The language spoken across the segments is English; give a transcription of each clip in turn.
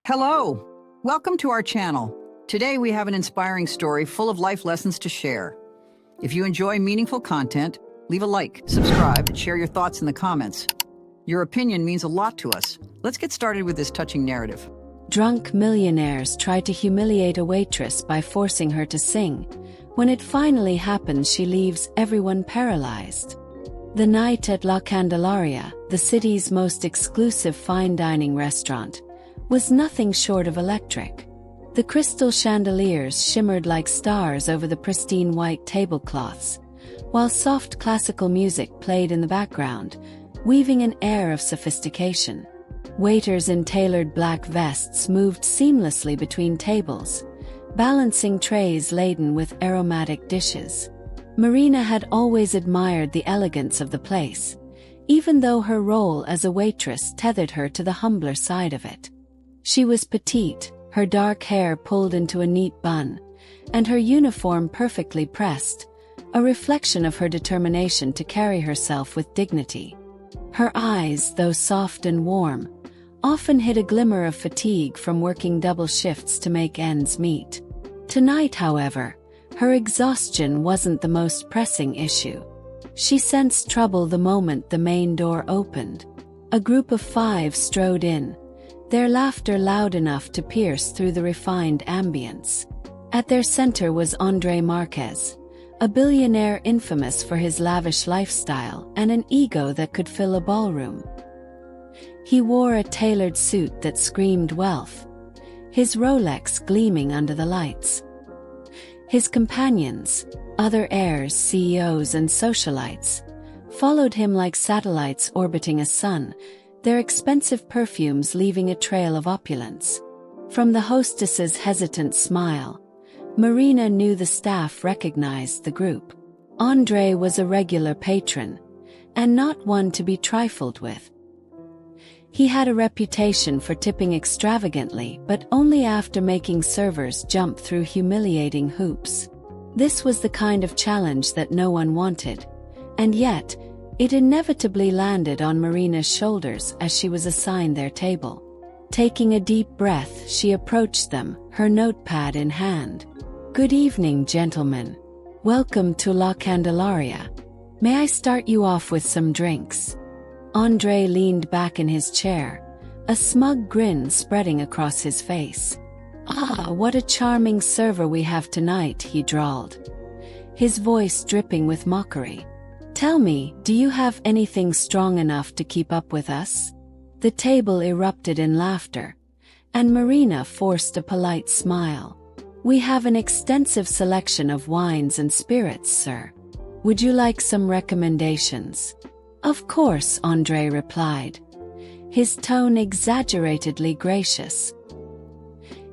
Hello! Welcome to our channel. Today we have an inspiring story full of life lessons to share. If you enjoy meaningful content, leave a like, subscribe, and share your thoughts in the comments. Your opinion means a lot to us. Let's get started with this touching narrative. Drunk millionaires try to humiliate a waitress by forcing her to sing. When it finally happens, she leaves everyone paralyzed. The night at La Candelaria, the city's most exclusive fine dining restaurant, was nothing short of electric. The crystal chandeliers shimmered like stars over the pristine white tablecloths, while soft classical music played in the background, weaving an air of sophistication. Waiters in tailored black vests moved seamlessly between tables, balancing trays laden with aromatic dishes. Marina had always admired the elegance of the place, even though her role as a waitress tethered her to the humbler side of it. She was petite, her dark hair pulled into a neat bun, and her uniform perfectly pressed, a reflection of her determination to carry herself with dignity. Her eyes, though soft and warm, often hid a glimmer of fatigue from working double shifts to make ends meet. Tonight, however, her exhaustion wasn't the most pressing issue. She sensed trouble the moment the main door opened. A group of 5 strode in, their laughter loud enough to pierce through the refined ambience. At their center was André Marquez, a billionaire infamous for his lavish lifestyle and an ego that could fill a ballroom. He wore a tailored suit that screamed wealth, his Rolex gleaming under the lights. His companions, other heirs, CEOs, and socialites, followed him like satellites orbiting a sun, their expensive perfumes leaving a trail of opulence. From the hostess's hesitant smile, Marina knew the staff recognized the group. André was a regular patron, and not one to be trifled with. He had a reputation for tipping extravagantly, but only after making servers jump through humiliating hoops. This was the kind of challenge that no one wanted, and yet, it inevitably landed on Marina's shoulders as she was assigned their table. Taking a deep breath, she approached them, her notepad in hand. "Good evening, gentlemen. Welcome to La Candelaria. May I start you off with some drinks?" André leaned back in his chair, a smug grin spreading across his face. "Ah, what a charming server we have tonight," he drawled, his voice dripping with mockery. "Tell me, do you have anything strong enough to keep up with us?" The table erupted in laughter, and Marina forced a polite smile. "We have an extensive selection of wines and spirits, sir. Would you like some recommendations?" "Of course," André replied, his tone exaggeratedly gracious.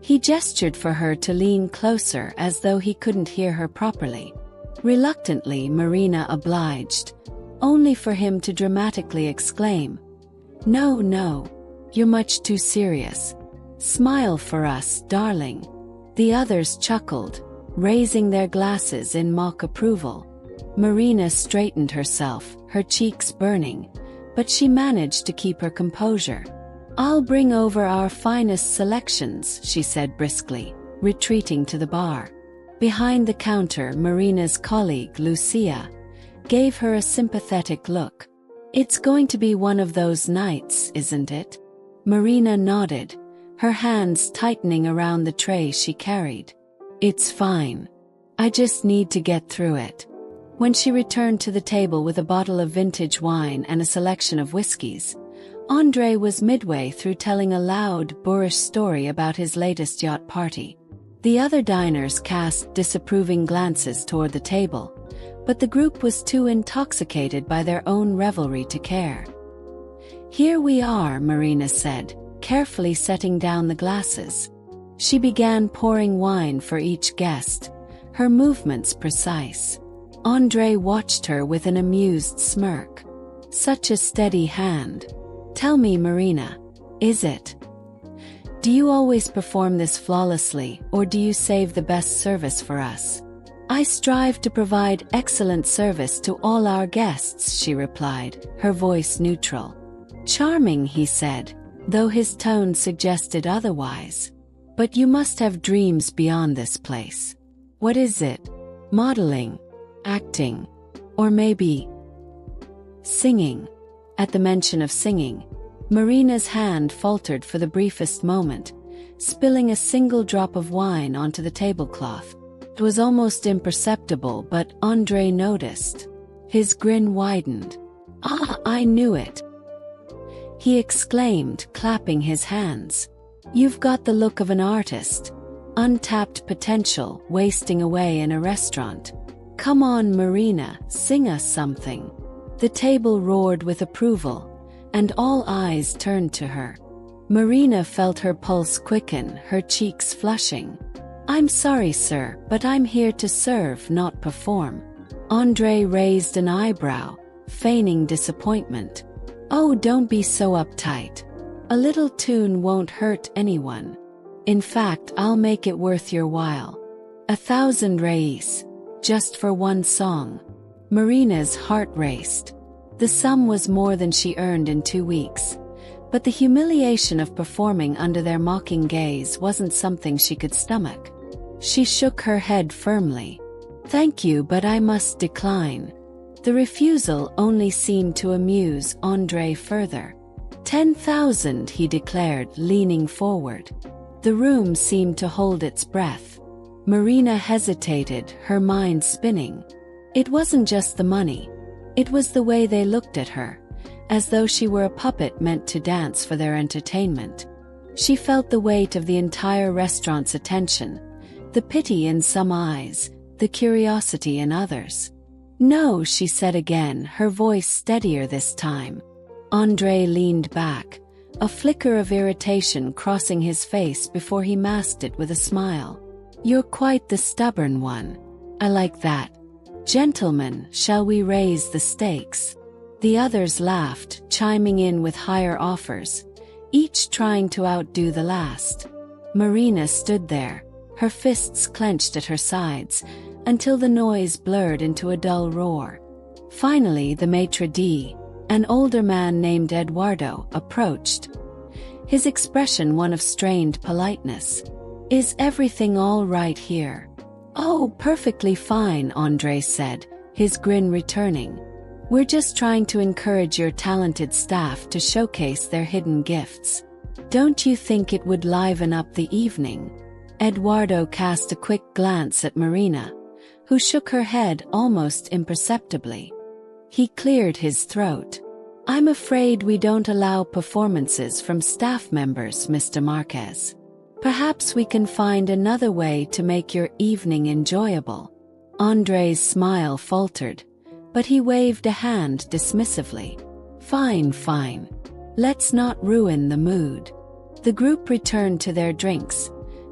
He gestured for her to lean closer as though he couldn't hear her properly. Reluctantly, Marina obliged, only for him to dramatically exclaim, "No, no, you're much too serious. Smile for us, darling." The others chuckled, raising their glasses in mock approval. Marina straightened herself, her cheeks burning, but she managed to keep her composure. "I'll bring over our finest selections," she said briskly, retreating to the bar. Behind the counter, Marina's colleague, Lucia, gave her a sympathetic look. "It's going to be one of those nights, isn't it?" Marina nodded, her hands tightening around the tray she carried. "It's fine. I just need to get through it." When she returned to the table with a bottle of vintage wine and a selection of whiskeys, André was midway through telling a loud, boorish story about his latest yacht party. The other diners cast disapproving glances toward the table, but the group was too intoxicated by their own revelry to care. "Here we are," Marina said, carefully setting down the glasses. She began pouring wine for each guest, her movements precise. André watched her with an amused smirk. "Such a steady hand. Tell me, Marina, is it? Do you always perform this flawlessly, or do you save the best service for us?" "I strive to provide excellent service to all our guests," she replied, her voice neutral. "Charming," he said, though his tone suggested otherwise. But you must have dreams beyond this place. What is it? Modeling? Acting? Or maybe singing? At the mention of singing, Marina's hand faltered for the briefest moment, spilling a single drop of wine onto the tablecloth. It was almost imperceptible, but Andre noticed. His grin widened. "Ah, I knew it!" he exclaimed, clapping his hands. "You've got the look of an artist. Untapped potential wasting away in a restaurant. Come on, Marina, sing us something." The table roared with approval, and all eyes turned to her. Marina felt her pulse quicken, her cheeks flushing. "I'm sorry, sir, but I'm here to serve, not perform." Andre raised an eyebrow, feigning disappointment. "Oh, don't be so uptight. A little tune won't hurt anyone. In fact, I'll make it worth your while. 1,000 reis, just for one song." Marina's heart raced. The sum was more than she earned in 2 weeks, but the humiliation of performing under their mocking gaze wasn't something she could stomach. She shook her head firmly. "Thank you, but I must decline." The refusal only seemed to amuse Andre further. 10,000, he declared, leaning forward. The room seemed to hold its breath. Marina hesitated, her mind spinning. It wasn't just the money. It was the way they looked at her, as though she were a puppet meant to dance for their entertainment. She felt the weight of the entire restaurant's attention, the pity in some eyes, the curiosity in others. "No," she said again, her voice steadier this time. Andre leaned back, a flicker of irritation crossing his face before he masked it with a smile. "You're quite the stubborn one. I like that. Gentlemen, shall we raise the stakes?" The others laughed, chiming in with higher offers, each trying to outdo the last. Marina stood there, her fists clenched at her sides, until the noise blurred into a dull roar. Finally, the maitre d', an older man named Eduardo, approached, his expression one of strained politeness. "Is everything all right here?" "Oh, perfectly fine," Andre said, his grin returning. "We're just trying to encourage your talented staff to showcase their hidden gifts. Don't you think it would liven up the evening?" Eduardo cast a quick glance at Marina, who shook her head almost imperceptibly. He cleared his throat. "I'm afraid we don't allow performances from staff members, Mr. Marquez. Perhaps we can find another way to make your evening enjoyable." Andre's smile faltered, but he waved a hand dismissively. Fine. Let's not ruin the mood." The group returned to their drinks,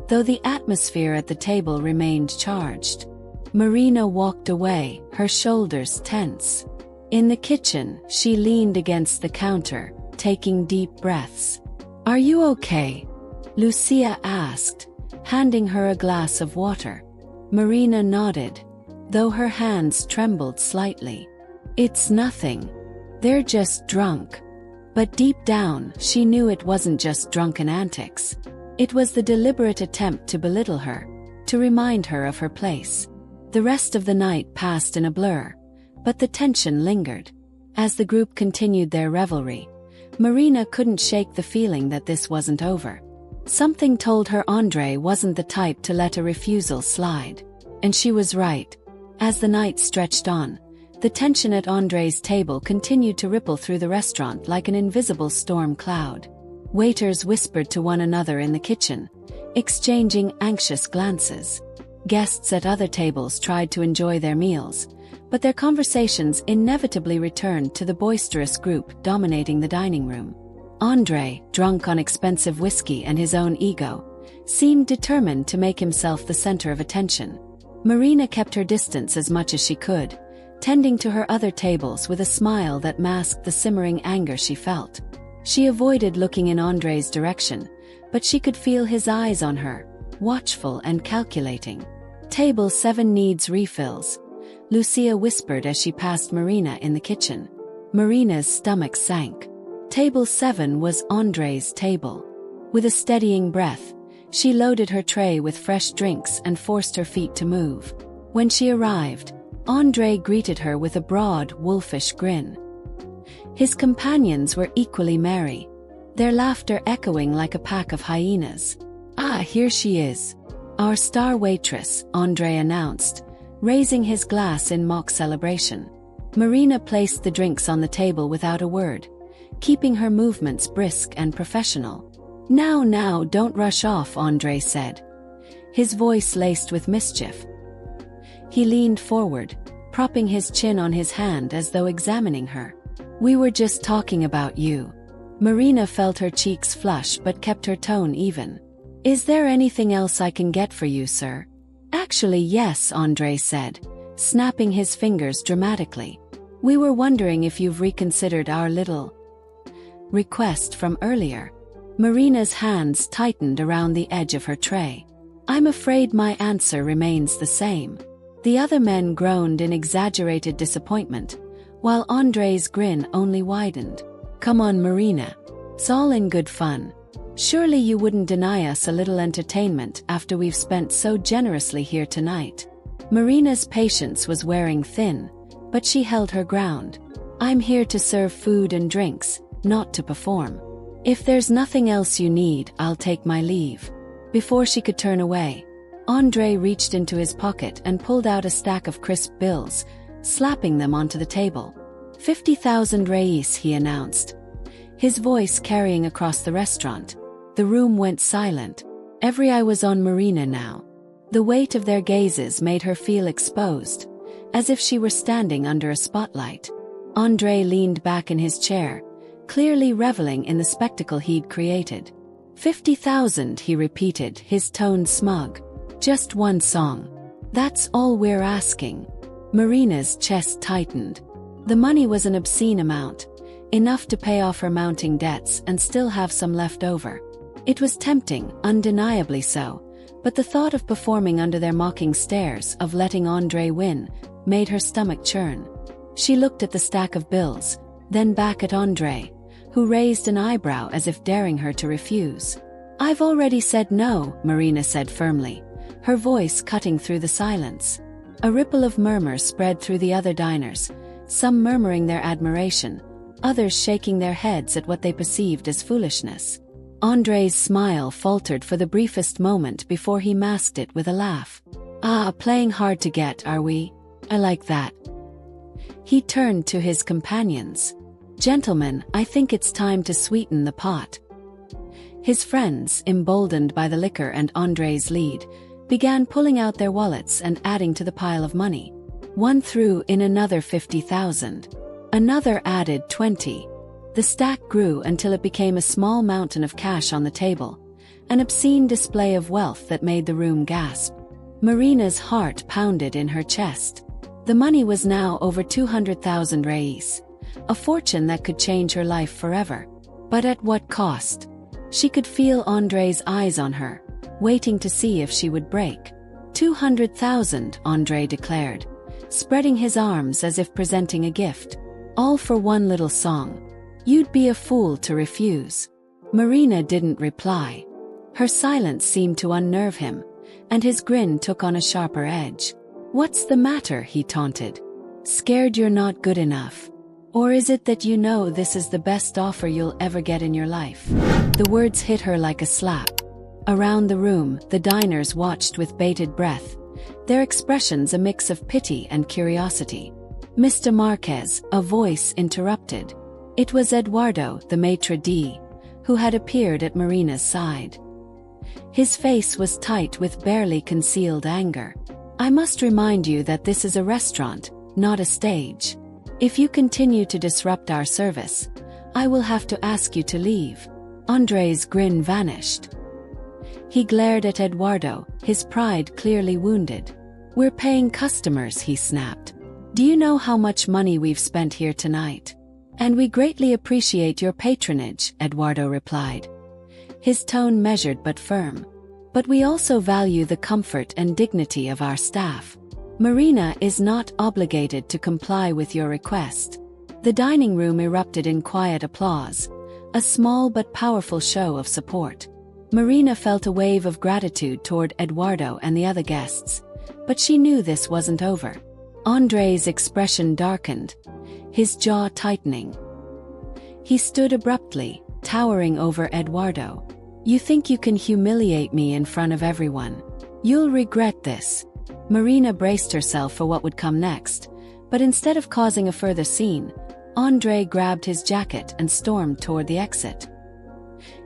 though the atmosphere at the table remained charged. Marina walked away, her shoulders tense. In the kitchen, she leaned against the counter, taking deep breaths. "Are you okay?" Lucia asked, handing her a glass of water. Marina nodded, though her hands trembled slightly. "It's nothing. They're just drunk." But deep down, she knew it wasn't just drunken antics. It was the deliberate attempt to belittle her, to remind her of her place. The rest of the night passed in a blur, but the tension lingered. As the group continued their revelry, Marina couldn't shake the feeling that this wasn't over. Something told her Andre wasn't the type to let a refusal slide. And she was right. As the night stretched on, the tension at Andre's table continued to ripple through the restaurant like an invisible storm cloud. Waiters whispered to one another in the kitchen, exchanging anxious glances. Guests at other tables tried to enjoy their meals, but their conversations inevitably returned to the boisterous group dominating the dining room. Andre, drunk on expensive whiskey and his own ego, seemed determined to make himself the center of attention. Marina kept her distance as much as she could, tending to her other tables with a smile that masked the simmering anger she felt. She avoided looking in Andre's direction, but she could feel his eyes on her, watchful and calculating. "Table 7 needs refills," Lucia whispered as she passed Marina in the kitchen. Marina's stomach sank. Table 7 was Andre's table. With a steadying breath, she loaded her tray with fresh drinks and forced her feet to move. When she arrived, Andre greeted her with a broad, wolfish grin. His companions were equally merry, their laughter echoing like a pack of hyenas. "Ah, here she is, our star waitress," Andre announced, raising his glass in mock celebration. Marina placed the drinks on the table without a word, keeping her movements brisk and professional. Now, don't rush off," Andre said, his voice laced with mischief. He leaned forward, propping his chin on his hand as though examining her. "We were just talking about you." Marina felt her cheeks flush but kept her tone even. "Is there anything else I can get for you, sir?" "Actually, yes," Andre said, snapping his fingers dramatically. "We were wondering if you've reconsidered our little request from earlier." Marina's hands tightened around the edge of her tray. "I'm afraid my answer remains the same." The other men groaned in exaggerated disappointment, while Andre's grin only widened. "Come on, Marina. It's all in good fun. Surely you wouldn't deny us a little entertainment after we've spent so generously here tonight." Marina's patience was wearing thin, but she held her ground. "I'm here to serve food and drinks, not to perform. If there's nothing else you need, I'll take my leave." Before she could turn away, Andre reached into his pocket and pulled out a stack of crisp bills, slapping them onto the table. 50,000 reis, he announced, his voice carrying across the restaurant. The room went silent. Every eye was on Marina now. The weight of their gazes made her feel exposed, as if she were standing under a spotlight. Andre leaned back in his chair, clearly reveling in the spectacle he'd created. 50,000, he repeated, his tone smug. "Just one song. That's all we're asking." Marina's chest tightened. The money was an obscene amount, enough to pay off her mounting debts and still have some left over. It was tempting, undeniably so, but the thought of performing under their mocking stares, of letting Andre win, made her stomach churn. She looked at the stack of bills, then back at Andre, who raised an eyebrow as if daring her to refuse. "I've already said no," Marina said firmly, her voice cutting through the silence. A ripple of murmurs spread through the other diners, some murmuring their admiration, others shaking their heads at what they perceived as foolishness. Andre's smile faltered for the briefest moment before he masked it with a laugh. "Ah, playing hard to get, are we? I like that." He turned to his companions. "Gentlemen, I think it's time to sweeten the pot." His friends, emboldened by the liquor and Andre's lead, began pulling out their wallets and adding to the pile of money. One threw in another 50,000. Another added 20. The stack grew until it became a small mountain of cash on the table, an obscene display of wealth that made the room gasp. Marina's heart pounded in her chest. The money was now over 200,000 reis, a fortune that could change her life forever. But at what cost? She could feel Andre's eyes on her, waiting to see if she would break. 200,000, Andre declared, spreading his arms as if presenting a gift. All for one little song. You'd be a fool to refuse. Marina didn't reply. Her silence seemed to unnerve him, and his grin took on a sharper edge. What's the matter, he taunted. Scared you're not good enough? Or is it that you know this is the best offer you'll ever get in your life? The words hit her like a slap. Around the room, the diners watched with bated breath, their expressions a mix of pity and curiosity. Mr. Marquez, a voice interrupted. It was Eduardo, the maitre d', who had appeared at Marina's side. His face was tight with barely concealed anger. I must remind you that this is a restaurant, not a stage. If you continue to disrupt our service, I will have to ask you to leave. Andre's grin vanished. He glared at Eduardo, his pride clearly wounded. We're paying customers, he snapped. Do you know how much money we've spent here tonight? And we greatly appreciate your patronage, Eduardo replied, his tone measured but firm. But we also value the comfort and dignity of our staff. Marina is not obligated to comply with your request. The dining room erupted in quiet applause, a small but powerful show of support. Marina felt a wave of gratitude toward Eduardo and the other guests, but she knew this wasn't over. Andre's expression darkened, his jaw tightening. He stood abruptly, towering over Eduardo. "You think you can humiliate me in front of everyone? You'll regret this." Marina braced herself for what would come next, but instead of causing a further scene, Andre grabbed his jacket and stormed toward the exit.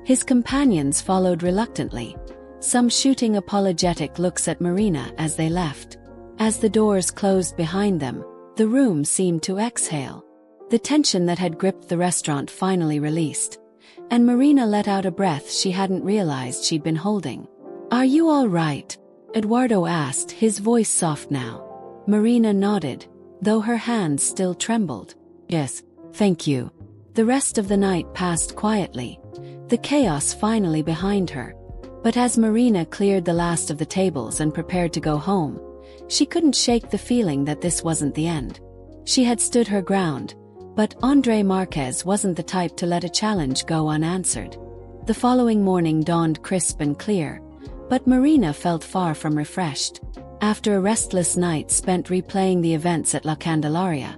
His companions followed reluctantly, some shooting apologetic looks at Marina as they left. As the doors closed behind them, the room seemed to exhale. The tension that had gripped the restaurant finally released, and Marina let out a breath she hadn't realized she'd been holding. "Are you all right?" Eduardo asked, his voice soft now. Marina nodded, though her hands still trembled. "Yes, thank you." The rest of the night passed quietly, the chaos finally behind her. But as Marina cleared the last of the tables and prepared to go home, she couldn't shake the feeling that this wasn't the end. She had stood her ground, but Andre Marquez wasn't the type to let a challenge go unanswered. The following morning dawned crisp and clear, but Marina felt far from refreshed. After a restless night spent replaying the events at La Candelaria,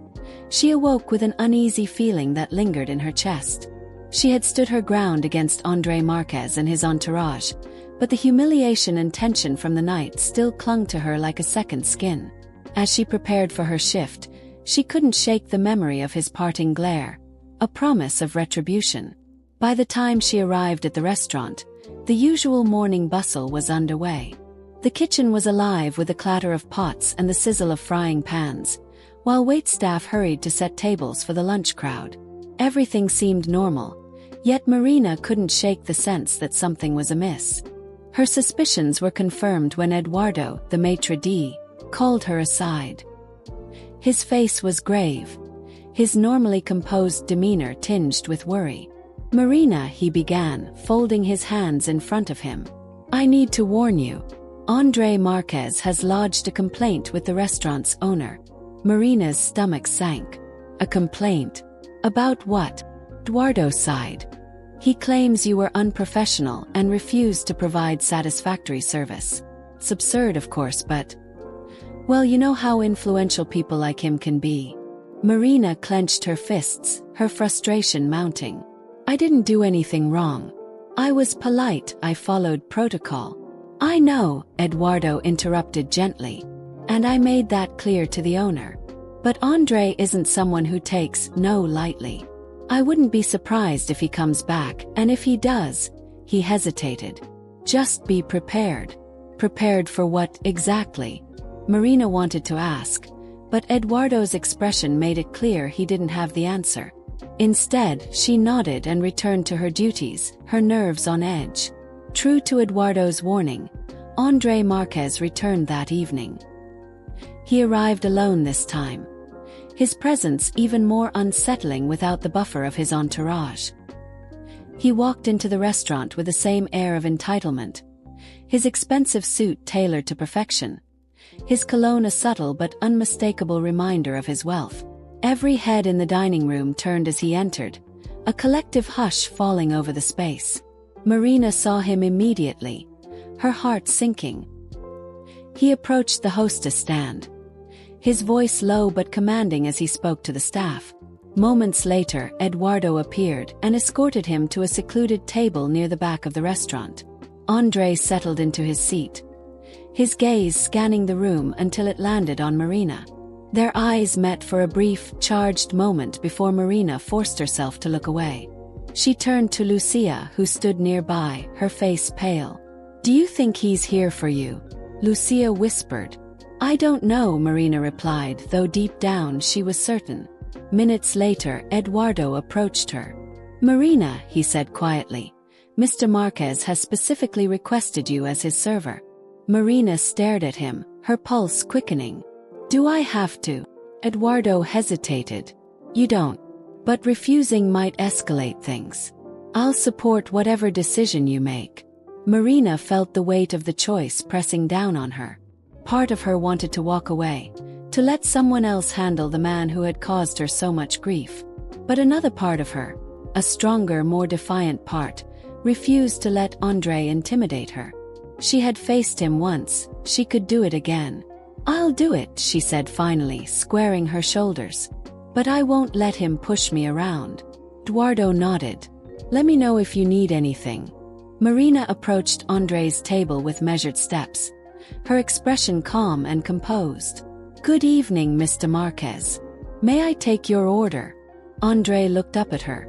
she awoke with an uneasy feeling that lingered in her chest. She had stood her ground against Andre Marquez and his entourage, but the humiliation and tension from the night still clung to her like a second skin. As she prepared for her shift, she couldn't shake the memory of his parting glare, a promise of retribution. By the time she arrived at the restaurant, the usual morning bustle was underway. The kitchen was alive with the clatter of pots and the sizzle of frying pans, while waitstaff hurried to set tables for the lunch crowd. Everything seemed normal, yet Marina couldn't shake the sense that something was amiss. Her suspicions were confirmed when Eduardo, the maitre d', called her aside. His face was grave, his normally composed demeanor tinged with worry. "Marina," he began, folding his hands in front of him. "I need to warn you. Andre Marquez has lodged a complaint with the restaurant's owner." Marina's stomach sank. "A complaint? About what?" Eduardo sighed. "He claims you were unprofessional and refused to provide satisfactory service. It's absurd, of course, but... well, you know how influential people like him can be." Marina clenched her fists, her frustration mounting. "I didn't do anything wrong. I was polite, I followed protocol." "I know," Eduardo interrupted gently, "and I made that clear to the owner. But Andre isn't someone who takes no lightly. I wouldn't be surprised if he comes back, and if he does..." He hesitated. "Just be prepared." "Prepared for what, exactly?" Marina wanted to ask, but Eduardo's expression made it clear he didn't have the answer. Instead, she nodded and returned to her duties, her nerves on edge. True to Eduardo's warning, Andre Marquez returned that evening. He arrived alone this time, his presence even more unsettling without the buffer of his entourage. He walked into the restaurant with the same air of entitlement, his expensive suit tailored to perfection, his cologne a subtle but unmistakable reminder of his wealth. Every head in the dining room turned as he entered, a collective hush falling over the space. Marina saw him immediately, her heart sinking. He approached the hostess stand, his voice low but commanding as he spoke to the staff. Moments later, Eduardo appeared and escorted him to a secluded table near the back of the restaurant. Andre settled into his seat, his gaze scanning the room until it landed on Marina. Their eyes met for a brief, charged moment before Marina forced herself to look away. She turned to Lucia, who stood nearby, her face pale. "Do you think he's here for you?" Lucia whispered. "I don't know," Marina replied, though deep down she was certain. Minutes later, Eduardo approached her. "Marina," he said quietly, "Mr. Marquez has specifically requested you as his server." Marina stared at him, her pulse quickening. "Do I have to?" Eduardo hesitated. "You don't. But refusing might escalate things. I'll support whatever decision you make." Marina felt the weight of the choice pressing down on her. Part of her wanted to walk away, to let someone else handle the man who had caused her so much grief. But another part of her, a stronger, more defiant part, refused to let Andre intimidate her. She had faced him once, she could do it again. "I'll do it," she said finally, squaring her shoulders. "But I won't let him push me around." Eduardo nodded. "Let me know if you need anything." Marina approached Andre's table with measured steps, her expression calm and composed. "Good evening, Mr. Marquez. May I take your order?" Andre looked up at her,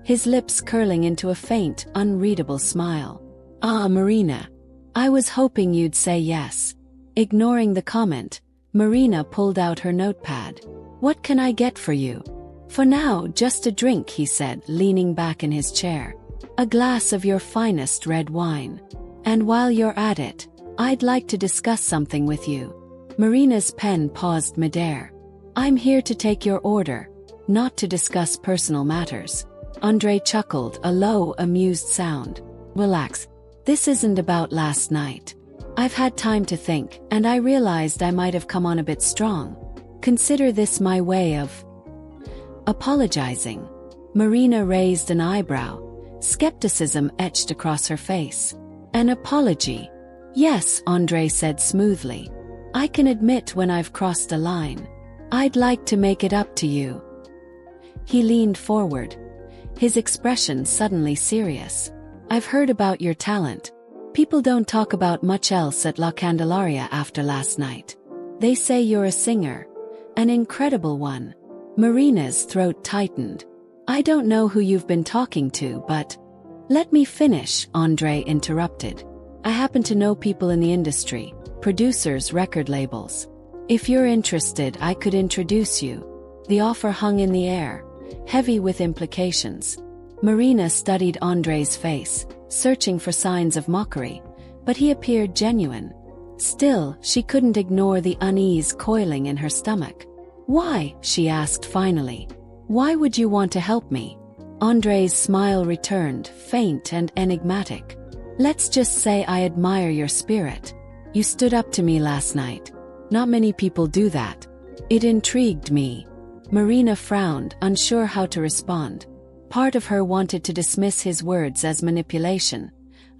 his lips curling into a faint, unreadable smile. "Ah, Marina. I was hoping you'd say yes." Ignoring the comment, Marina pulled out her notepad. "What can I get for you?" "For now, just a drink," he said, leaning back in his chair. "A glass of your finest red wine. And while you're at it, I'd like to discuss something with you." Marina's pen paused midair. "I'm here to take your order, not to discuss personal matters." Andre chuckled, a low, amused sound. "Relax. This isn't about last night. I've had time to think, and I realized I might have come on a bit strong. Consider this my way of apologizing." Marina raised an eyebrow. Skepticism etched across her face. "An apology?" "Yes," Andre said smoothly. "I can admit when I've crossed a line. I'd like to make it up to you." He leaned forward, his expression suddenly serious. "I've heard about your talent. People don't talk about much else at La Candelaria after last night. They say you're a singer. An incredible one." Marina's throat tightened. "I don't know who you've been talking to, but—" "Let me finish," Andre interrupted. "I happen to know people in the industry, producers, record labels. If you're interested, I could introduce you." The offer hung in the air, heavy with implications. Marina studied Andre's face, searching for signs of mockery, but he appeared genuine. Still, she couldn't ignore the unease coiling in her stomach. "Why?" she asked finally. "Why would you want to help me?" Andre's smile returned, faint and enigmatic. "Let's just say I admire your spirit. You stood up to me last night. Not many people do that." It intrigued me. Marina frowned, unsure how to respond. Part of her wanted to dismiss his words as manipulation,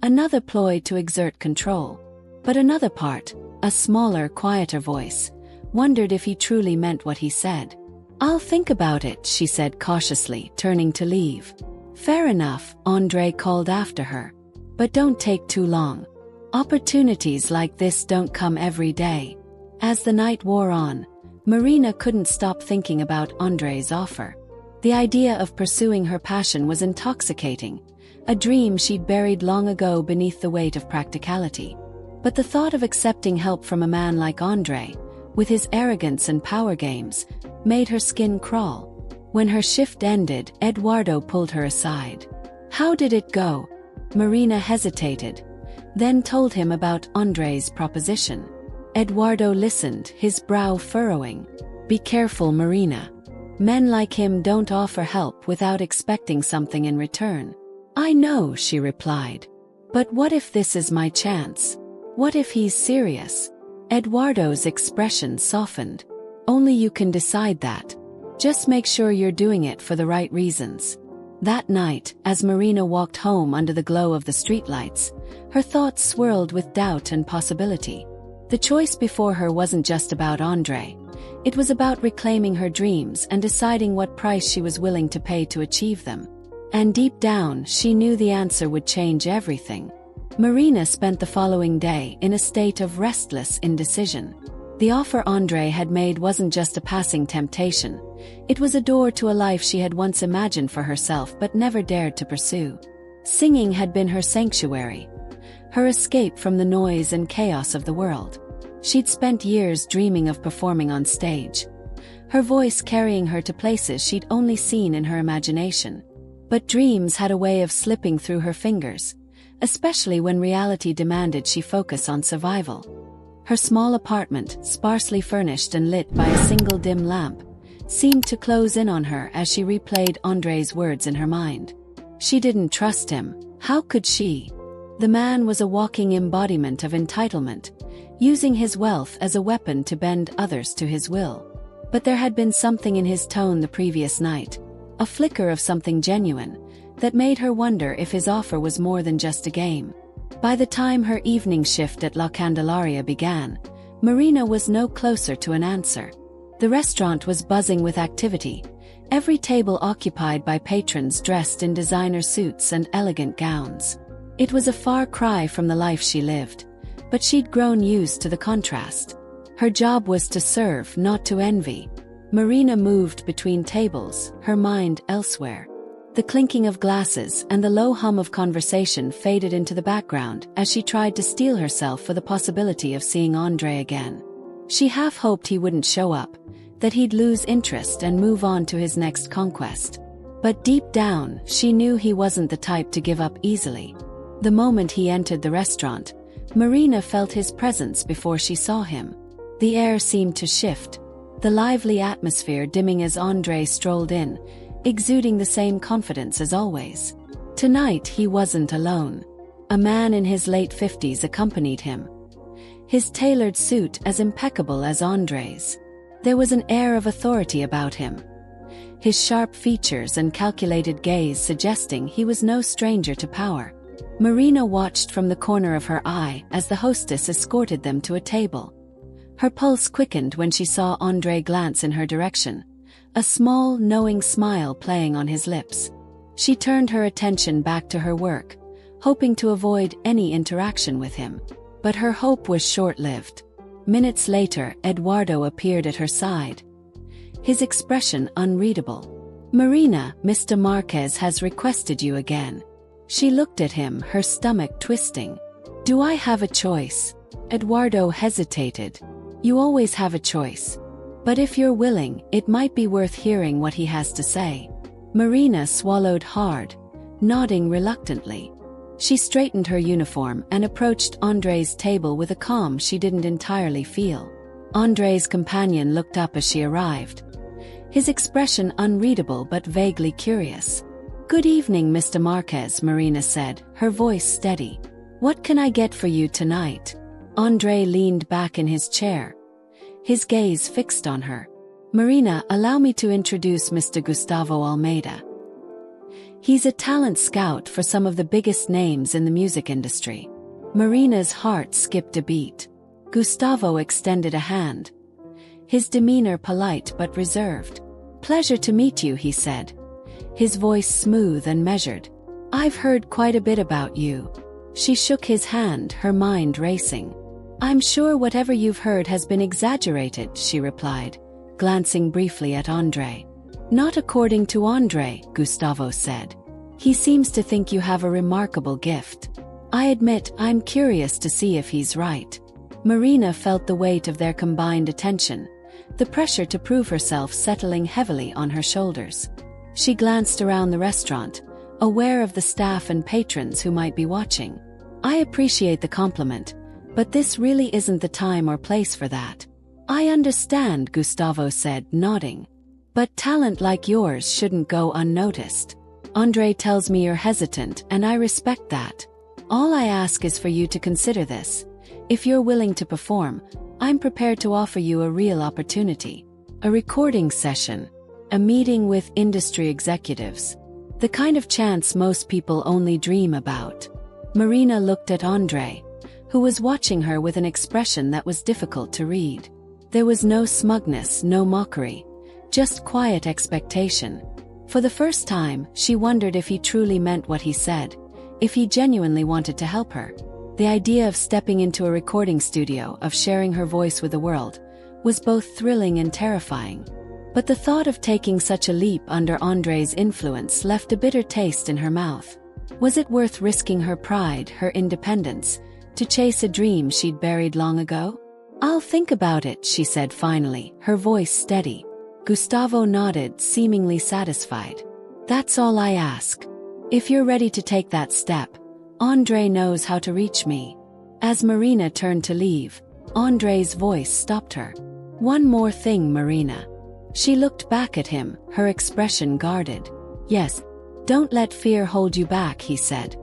another ploy to exert control. But another part, a smaller, quieter voice, wondered if he truly meant what he said. "I'll think about it," she said cautiously, turning to leave. "Fair enough," Andre called after her. "But don't take too long. Opportunities like this don't come every day." As the night wore on, Marina couldn't stop thinking about Andre's offer. The idea of pursuing her passion was intoxicating, a dream she'd buried long ago beneath the weight of practicality. But the thought of accepting help from a man like Andre, with his arrogance and power games, made her skin crawl. When her shift ended, Eduardo pulled her aside. "How did it go?" Marina hesitated, then told him about Andre's proposition. Eduardo listened, his brow furrowing. "Be careful, Marina. Men like him don't offer help without expecting something in return." "I know," she replied. "But what if this is my chance? What if he's serious?" Eduardo's expression softened. "Only you can decide that. Just make sure you're doing it for the right reasons." That night, as Marina walked home under the glow of the streetlights, her thoughts swirled with doubt and possibility. The choice before her wasn't just about Andre. It was about reclaiming her dreams and deciding what price she was willing to pay to achieve them. And deep down, she knew the answer would change everything. Marina spent the following day in a state of restless indecision. The offer Andre had made wasn't just a passing temptation. It was a door to a life she had once imagined for herself but never dared to pursue. Singing had been her sanctuary, her escape from the noise and chaos of the world. She'd spent years dreaming of performing on stage, her voice carrying her to places she'd only seen in her imagination. But dreams had a way of slipping through her fingers, especially when reality demanded she focus on survival. Her small apartment, sparsely furnished and lit by a single dim lamp, seemed to close in on her as she replayed Andre's words in her mind. She didn't trust him. How could she? The man was a walking embodiment of entitlement, using his wealth as a weapon to bend others to his will. But there had been something in his tone the previous night, a flicker of something genuine, that made her wonder if his offer was more than just a game. By the time her evening shift at La Candelaria began, Marina was no closer to an answer. The restaurant was buzzing with activity, every table occupied by patrons dressed in designer suits and elegant gowns. It was a far cry from the life she lived, but she'd grown used to the contrast. Her job was to serve, not to envy. Marina moved between tables, her mind elsewhere. The clinking of glasses and the low hum of conversation faded into the background as she tried to steel herself for the possibility of seeing Andre again. She half hoped he wouldn't show up, that he'd lose interest and move on to his next conquest. But deep down, she knew he wasn't the type to give up easily. The moment he entered the restaurant, Marina felt his presence before she saw him. The air seemed to shift, the lively atmosphere dimming as Andre strolled in, exuding the same confidence as always. Tonight he wasn't alone. A man in his late 50s accompanied him, his tailored suit as impeccable as Andre's. There was an air of authority about him, his sharp features and calculated gaze suggesting he was no stranger to power. Marina watched from the corner of her eye as the hostess escorted them to a table. Her pulse quickened when she saw Andre glance in her direction, a small, knowing smile playing on his lips. She turned her attention back to her work, hoping to avoid any interaction with him. But her hope was short-lived. Minutes later, Eduardo appeared at her side, his expression unreadable. "Marina, Mr. Marquez has requested you again." She looked at him, her stomach twisting. "Do I have a choice?" Eduardo hesitated. "You always have a choice. But if you're willing, it might be worth hearing what he has to say." Marina swallowed hard, nodding reluctantly. She straightened her uniform and approached Andre's table with a calm she didn't entirely feel. Andre's companion looked up as she arrived, his expression unreadable but vaguely curious. "Good evening, Mr. Marquez," Marina said, her voice steady. "What can I get for you tonight?" Andre leaned back in his chair, his gaze fixed on her. "Marina, allow me to introduce Mr. Gustavo Almeida. He's a talent scout for some of the biggest names in the music industry." Marina's heart skipped a beat. Gustavo extended a hand, his demeanor polite but reserved. "Pleasure to meet you," he said, his voice smooth and measured. "I've heard quite a bit about you." She shook his hand, her mind racing. "I'm sure whatever you've heard has been exaggerated," she replied, glancing briefly at Andre. "Not according to Andre," Gustavo said. "He seems to think you have a remarkable gift. I admit I'm curious to see if he's right." Marina felt the weight of their combined attention, the pressure to prove herself settling heavily on her shoulders. She glanced around the restaurant, aware of the staff and patrons who might be watching. "I appreciate the compliment, but this really isn't the time or place for that." "I understand," Gustavo said, nodding. "But talent like yours shouldn't go unnoticed. Andre tells me you're hesitant, and I respect that. All I ask is for you to consider this. If you're willing to perform, I'm prepared to offer you a real opportunity. A recording session, a meeting with industry executives. The kind of chance most people only dream about." Marina looked at Andre, who was watching her with an expression that was difficult to read. There was no smugness, no mockery, just quiet expectation. For the first time, she wondered if he truly meant what he said, if he genuinely wanted to help her. The idea of stepping into a recording studio, of sharing her voice with the world, was both thrilling and terrifying. But the thought of taking such a leap under Andre's influence left a bitter taste in her mouth. Was it worth risking her pride, her independence, to chase a dream she'd buried long ago? "I'll think about it," she said finally, her voice steady. Gustavo nodded, seemingly satisfied. "That's all I ask. If you're ready to take that step, Andre knows how to reach me." As Marina turned to leave, Andre's voice stopped her. "One more thing, Marina." She looked back at him, her expression guarded. "Yes, don't let fear hold you back," he said,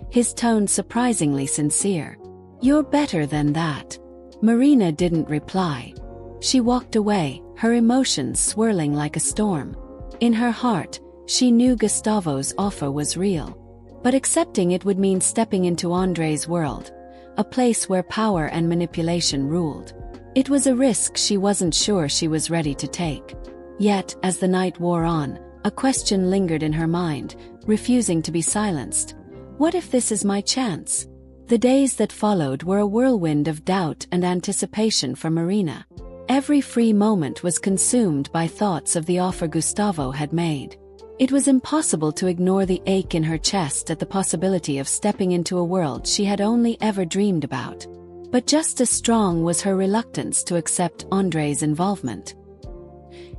his tone surprisingly sincere. "You're better than that." Marina didn't reply. She walked away, her emotions swirling like a storm. In her heart, She knew Gustavo's offer was real. But accepting it would mean stepping into Andre's world, a place where power and manipulation ruled. It was a risk she wasn't sure she was ready to take. Yet, as the night wore on, a question lingered in her mind, refusing to be silenced. What if this is my chance? The days that followed were a whirlwind of doubt and anticipation for Marina. Every free moment was consumed by thoughts of the offer Gustavo had made. It was impossible to ignore the ache in her chest at the possibility of stepping into a world she had only ever dreamed about. But just as strong was her reluctance to accept Andre's involvement.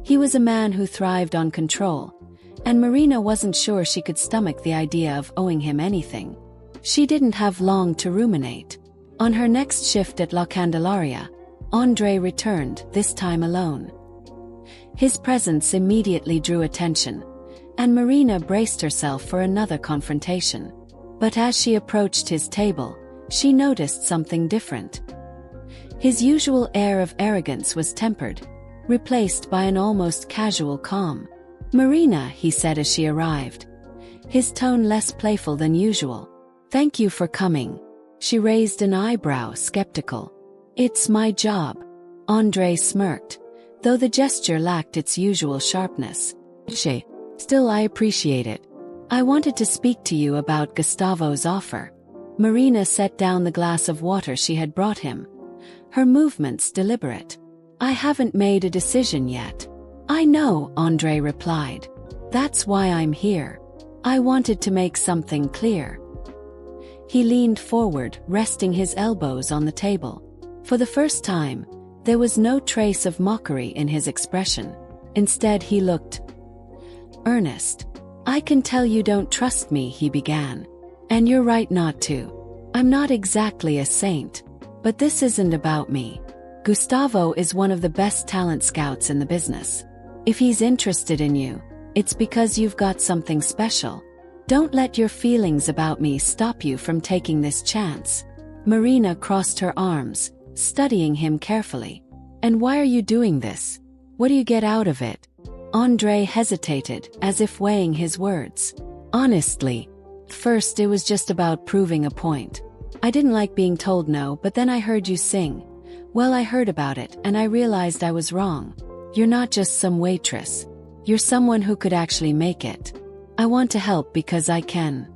He was a man who thrived on control, and Marina wasn't sure she could stomach the idea of owing him anything. She didn't have long to ruminate. On her next shift at La Candelaria, Andre returned, this time alone. His presence immediately drew attention, and Marina braced herself for another confrontation. But as she approached his table, she noticed something different. His usual air of arrogance was tempered, replaced by an almost casual calm. "Marina," he said as she arrived, his tone less playful than usual. "Thank you for coming." She raised an eyebrow, skeptical. "It's my job." Andre smirked, though the gesture lacked its usual sharpness. "Still, I appreciate it. I wanted to speak to you about Gustavo's offer." Marina set down the glass of water she had brought him, her movements deliberate. "I haven't made a decision yet." "I know," Andre replied. "That's why I'm here. I wanted to make something clear." He leaned forward, resting his elbows on the table. For the first time, there was no trace of mockery in his expression. Instead, he looked earnest. "I can tell you don't trust me," he began. "And you're right not to. I'm not exactly a saint. But this isn't about me. Gustavo is one of the best talent scouts in the business. If he's interested in you, it's because you've got something special. Don't let your feelings about me stop you from taking this chance." Marina crossed her arms, studying him carefully. "And why are you doing this? What do you get out of it?" Andre hesitated, as if weighing his words. "Honestly, first it was just about proving a point. I didn't like being told no, but then I heard you sing. Well, I heard about it, and I realized I was wrong. You're not just some waitress. You're someone who could actually make it. I want to help because I can."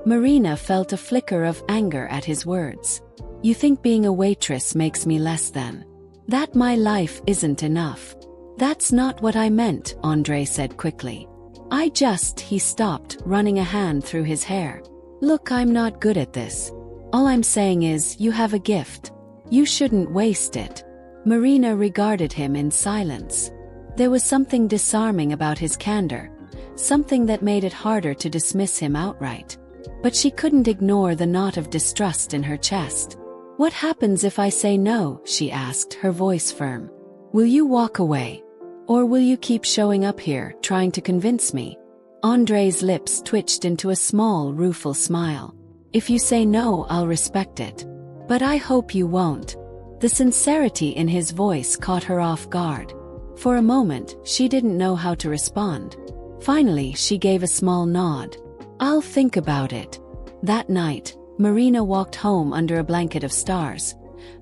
Marina felt a flicker of anger at his words. "You think being a waitress makes me less than? That my life isn't enough?" "That's not what I meant," Andre said quickly. He stopped, running a hand through his hair. "Look, I'm not good at this. All I'm saying is, you have a gift. You shouldn't waste it." Marina regarded him in silence. There was something disarming about his candor, something that made it harder to dismiss him outright. But she couldn't ignore the knot of distrust in her chest. "What happens if I say no?" she asked, her voice firm. "Will you walk away? Or will you keep showing up here, trying to convince me?" Andre's lips twitched into a small, rueful smile. "If you say no, I'll respect it. But I hope you won't." The sincerity in his voice caught her off guard. For a moment, she didn't know how to respond. Finally, she gave a small nod. "I'll think about it." That night, Marina walked home under a blanket of stars,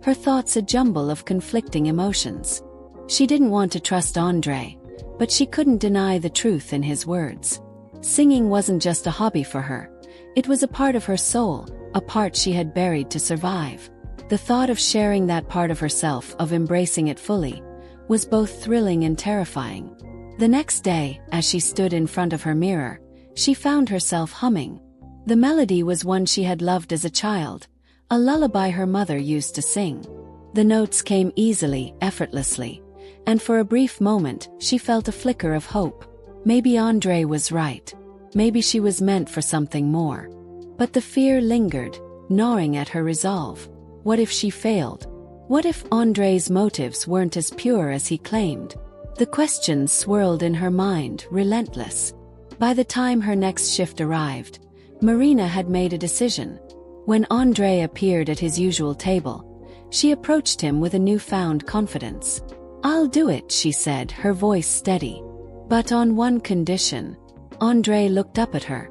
her thoughts a jumble of conflicting emotions. She didn't want to trust Andre, but she couldn't deny the truth in his words. Singing wasn't just a hobby for her. It was a part of her soul, a part she had buried to survive. The thought of sharing that part of herself, of embracing it fully, was both thrilling and terrifying. The next day, as she stood in front of her mirror, she found herself humming. The melody was one she had loved as a child, a lullaby her mother used to sing. The notes came easily, effortlessly, and for a brief moment, she felt a flicker of hope. Maybe Andre was right. Maybe she was meant for something more. But the fear lingered, gnawing at her resolve. What if she failed? What if Andre's motives weren't as pure as he claimed? The questions swirled in her mind, relentless. By the time her next shift arrived, Marina had made a decision. When Andre appeared at his usual table, she approached him with a newfound confidence. "I'll do it," she said, her voice steady. "But on one condition." Andre looked up at her,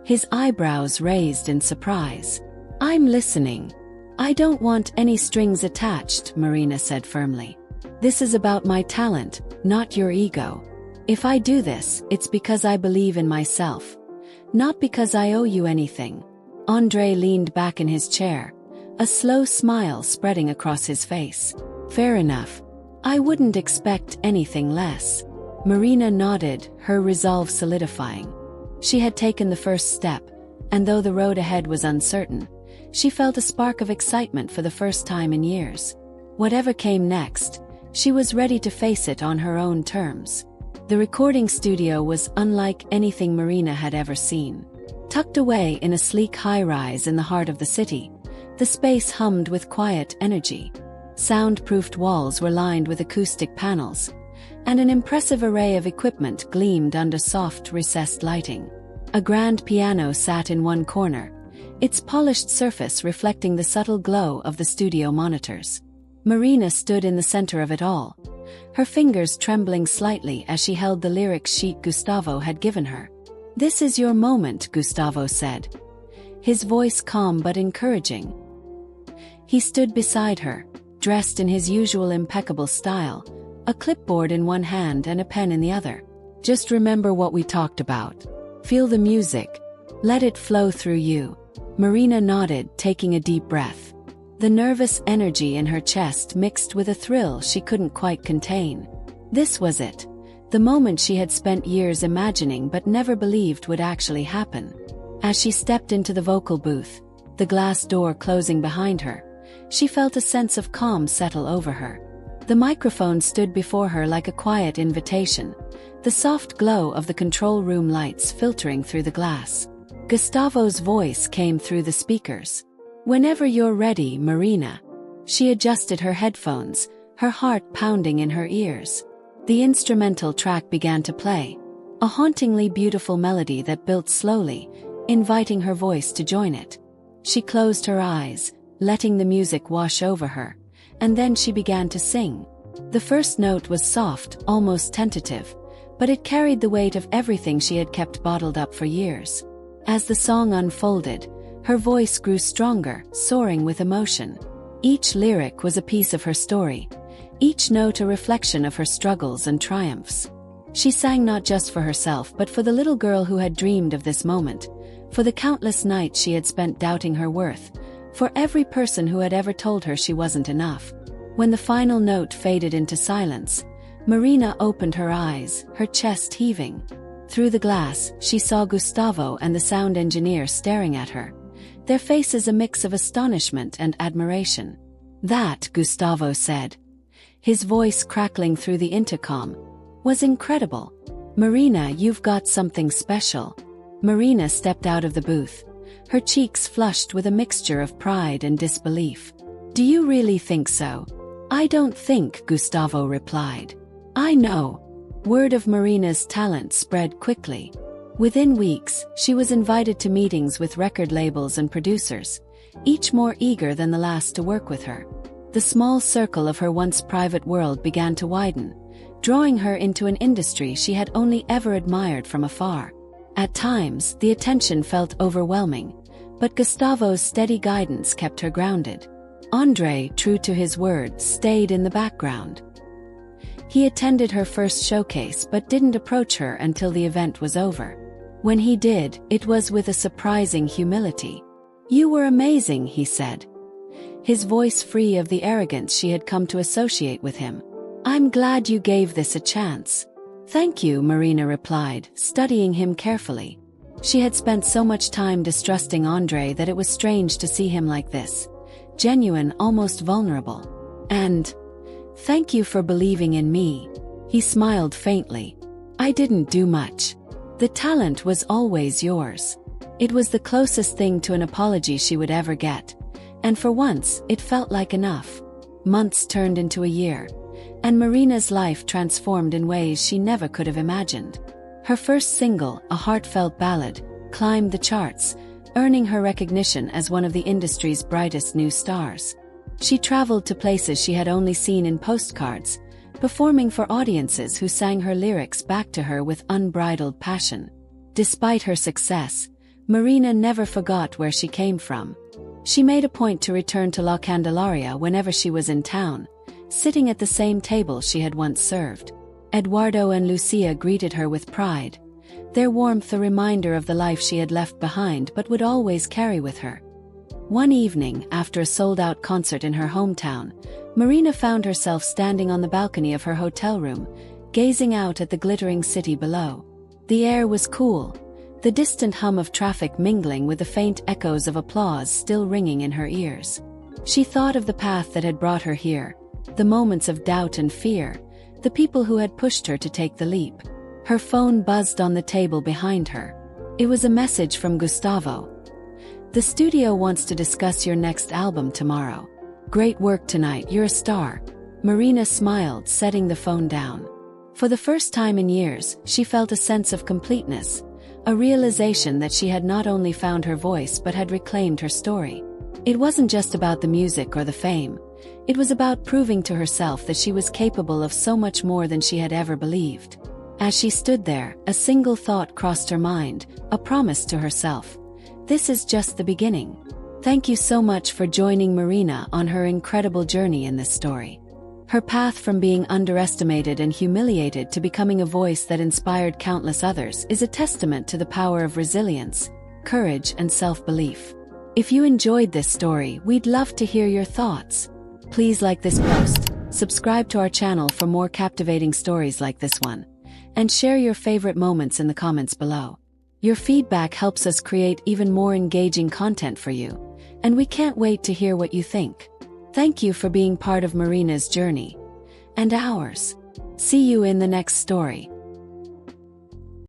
his eyebrows raised in surprise. "I'm listening." "I don't want any strings attached," Marina said firmly. "This is about my talent, not your ego. If I do this, it's because I believe in myself, not because I owe you anything." Andre leaned back in his chair, a slow smile spreading across his face. "Fair enough. I wouldn't expect anything less." Marina nodded, her resolve solidifying. She had taken the first step, and though the road ahead was uncertain, she felt a spark of excitement for the first time in years. Whatever came next, she was ready to face it on her own terms. The recording studio was unlike anything Marina had ever seen. Tucked away in a sleek high-rise in the heart of the city, the space hummed with quiet energy. Soundproofed walls were lined with acoustic panels, and an impressive array of equipment gleamed under soft, recessed lighting. A grand piano sat in one corner, its polished surface reflecting the subtle glow of the studio monitors. Marina stood in the center of it all, her fingers trembling slightly as she held the lyrics sheet Gustavo had given her. "This is your moment," Gustavo said, his voice calm but encouraging. He stood beside her, dressed in his usual impeccable style, a clipboard in one hand and a pen in the other. "Just remember what we talked about. Feel the music. Let it flow through you." Marina nodded, taking a deep breath. The nervous energy in her chest mixed with a thrill she couldn't quite contain. This was it, the moment she had spent years imagining but never believed would actually happen. As she stepped into the vocal booth, the glass door closing behind her, she felt a sense of calm settle over her. The microphone stood before her like a quiet invitation, the soft glow of the control room lights filtering through the glass. Gustavo's voice came through the speakers. "Whenever you're ready, Marina." She adjusted her headphones, her heart pounding in her ears. The instrumental track began to play, a hauntingly beautiful melody that built slowly, inviting her voice to join it. She closed her eyes, letting the music wash over her, and then she began to sing. The first note was soft, almost tentative, but it carried the weight of everything she had kept bottled up for years. As the song unfolded, her voice grew stronger, soaring with emotion. Each lyric was a piece of her story, each note a reflection of her struggles and triumphs. She sang not just for herself but for the little girl who had dreamed of this moment, for the countless nights she had spent doubting her worth, for every person who had ever told her she wasn't enough. When the final note faded into silence, Marina opened her eyes, her chest heaving. Through the glass, she saw Gustavo and the sound engineer staring at her, their faces a mix of astonishment and admiration. "That," Gustavo said, his voice crackling through the intercom, "was incredible. Marina, you've got something special." Marina stepped out of the booth, her cheeks flushed with a mixture of pride and disbelief. "Do you really think so?" "I don't think," Gustavo replied. "I know." Word of Marina's talent spread quickly. Within weeks, she was invited to meetings with record labels and producers, each more eager than the last to work with her. The small circle of her once private world began to widen, drawing her into an industry she had only ever admired from afar. At times, the attention felt overwhelming, but Gustavo's steady guidance kept her grounded. Andre, true to his word, stayed in the background. He attended her first showcase but didn't approach her until the event was over. When he did, it was with a surprising humility. "You were amazing," he said, his voice free of the arrogance she had come to associate with him. "I'm glad you gave this a chance." "Thank you," Marina replied, studying him carefully. She had spent so much time distrusting Andre that it was strange to see him like this, genuine, almost vulnerable. "And thank you for believing in me." He smiled faintly. "I didn't do much. The talent was always yours." It was the closest thing to an apology she would ever get, and for once, it felt like enough. Months turned into a year, and Marina's life transformed in ways she never could have imagined. Her first single, a heartfelt ballad, climbed the charts, earning her recognition as one of the industry's brightest new stars. She traveled to places she had only seen in postcards, performing for audiences who sang her lyrics back to her with unbridled passion. Despite her success, Marina never forgot where she came from. She made a point to return to La Candelaria whenever she was in town, sitting at the same table she had once served. Eduardo and Lucia greeted her with pride, their warmth a reminder of the life she had left behind but would always carry with her. One evening, after a sold-out concert in her hometown, Marina found herself standing on the balcony of her hotel room, gazing out at the glittering city below. The air was cool, the distant hum of traffic mingling with the faint echoes of applause still ringing in her ears. She thought of the path that had brought her here, the moments of doubt and fear, the people who had pushed her to take the leap. Her phone buzzed on the table behind her. It was a message from Gustavo. "The studio wants to discuss your next album tomorrow. Great work tonight, you're a star." Marina smiled, setting the phone down. For the first time in years, she felt a sense of completeness, a realization that she had not only found her voice but had reclaimed her story. It wasn't just about the music or the fame. It was about proving to herself that she was capable of so much more than she had ever believed. As she stood there, a single thought crossed her mind, a promise to herself. This is just the beginning. Thank you so much for joining Marina on her incredible journey in this story. Her path from being underestimated and humiliated to becoming a voice that inspired countless others is a testament to the power of resilience, courage, and self-belief. If you enjoyed this story, we'd love to hear your thoughts. Please like this post, subscribe to our channel for more captivating stories like this one, and share your favorite moments in the comments below. Your feedback helps us create even more engaging content for you, and we can't wait to hear what you think. Thank you for being part of Marina's journey and ours. See you in the next story.